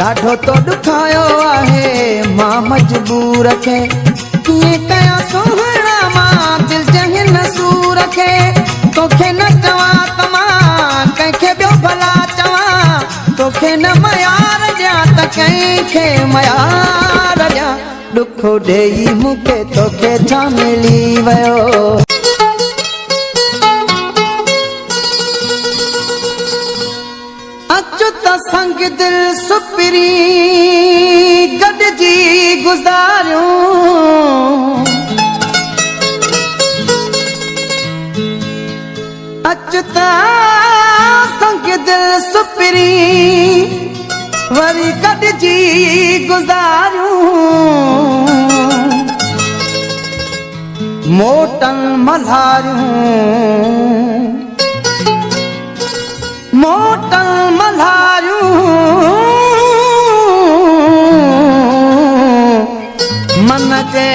ॾाढो तो ॾुखायो आहे मां मजबूर खे कीअं कयां सोहणा मां दिल जे हिन सूर खे तोखे न चवां त मां कंहिंखे ॿियो भला चवां तोखे न मयार ॾियां त कंहिंखे मयार ॾियां ॾुख ॾेई मूंखे तोखे छा मिली वियो। अचुत संग दिल सुपिरी गॾिजी गुज़ारियूं अचुत संग दिल सुपिरी वरी गॾिजी गुज़ारियूं मोटन मल्हारियूं मोटन मल्हारियूं मन जे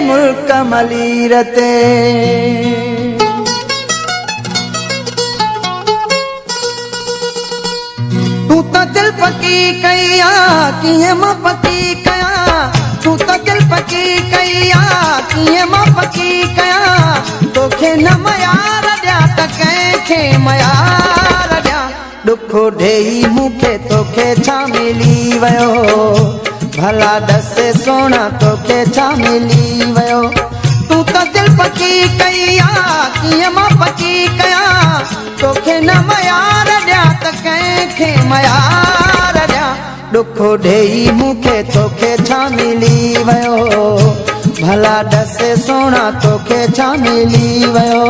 मुल्क मलीर ते तूं त दिल पकी कई आ कीअं मां पकी कयां तूं त दिल पकी कई आ कीअं मां पकी कयां तोखे न मयार ॾियां त कंहिंखे मयार ॾियां ॾुख ॾेई मूंखे तोखे छा मिली वियो भला दस सोना तोखे छा मिली वियो तूं त दिल पकी कई आ कीअं मां पकी कयां तोखे न मयार ॾियां त कंहिंखे मयार ॾियां ॾुख ॾेई मूंखे तोखे छा मिली वियो भला दस सोना तोखे छा मिली वियो।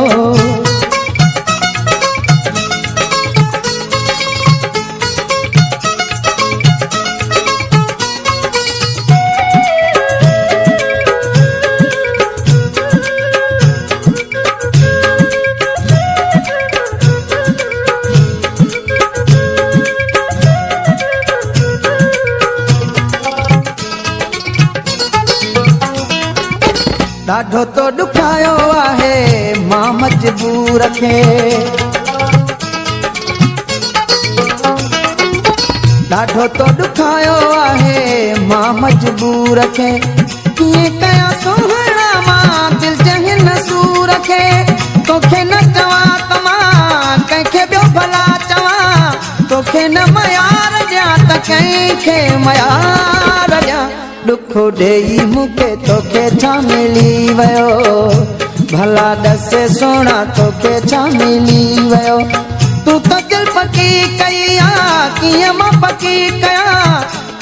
ॾाढो तो ॾुखायो आहे मां मजबूर खे ॾाढो तो ॾुखायो आहे मां मजबूर खे कीअं कयां सोहणा मां दिल जे हिन सूर खे तोखे न चवां त मां कंहिंखे ॿियो भला चवां तोखे न मयार ॾियां त कंहिंखे मयार ॾियां ॾुख ॾेई मूंखे तोखे छा मिली वियो भला दस सोना तोखे छा मिली वियो तूं त दिल पकी कई आ कीअं मां पकी कयां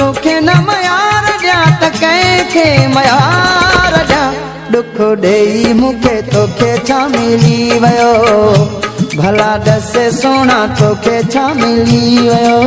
तोखे न मयार ॾियां त कंहिंखे मयार ॾियां ॾुख ॾेई मूंखे तोखे छा मिली वियो भला दस सोना तोखे छा मिली वियो।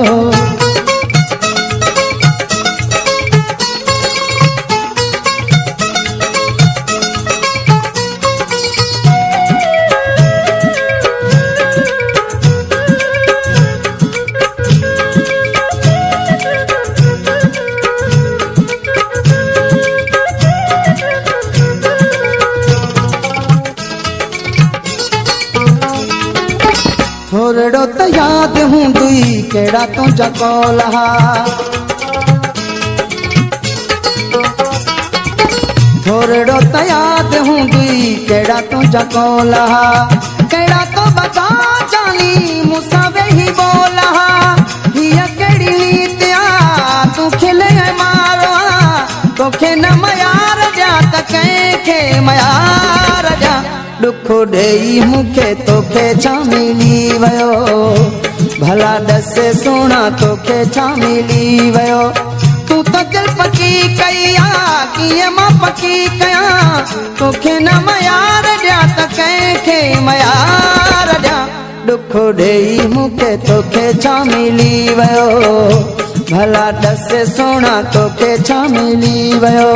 थोरड़ो त याद हूंदी कहिड़ा तुंहिंजा कौल हा थोरड़ो त याद हूंदी कहिड़ा तुंहिंजा कौल हा कहिड़ा तो बता जानी मूंसां वेही बोल हा हीअ कहिड़ी रीत आ तूं खिले मारो तोखे न मयार ॾियां त कंहिंखे मयार ॾियां ॾुख ॾेई मूंखे तोखे छा मिली वियो भला दस सोना तोखे छा मिली वियो तूं त दिल पकी कई आ कीअं मां पकी कयां तोखे न मयार ॾियां त कंहिंखे मयार ॾियां ॾुख ॾेई मूंखे तोखे छा मिली वियो भला दस सोना तोखे छा मिली वियो।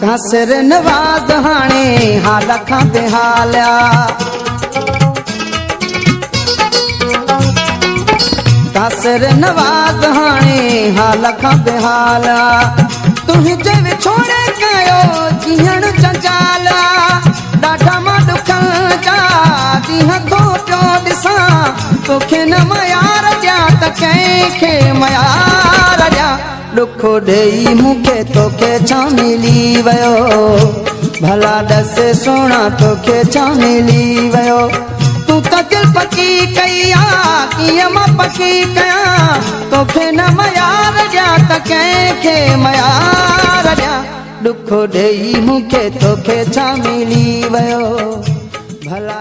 कासिर नवाज़ हाणे हाल खां बेहालिया कासिर नवाज़ हाणे हाल खां बेहालिया तुंहिंजे विछोड़े कयो जीअण जंजाला ॾाढा मां ॾुखनि जा ॾींहं थो पियो ॾिसां तोखे न मयार ॾियां त कंहिंखे मयार ॾियां ॾुख ॾेई मूंखे तोखे छा मिली वियो भला ॾस सोना तोखे छा मिली वियो तूं त दिलि पकी कई आहे कीअं मां पकी कयां तोखे न मयार ॾियां त कंहिंखे मयार ॾियां ॾुख ॾेई मूंखे तोखे छा मिली वियो भला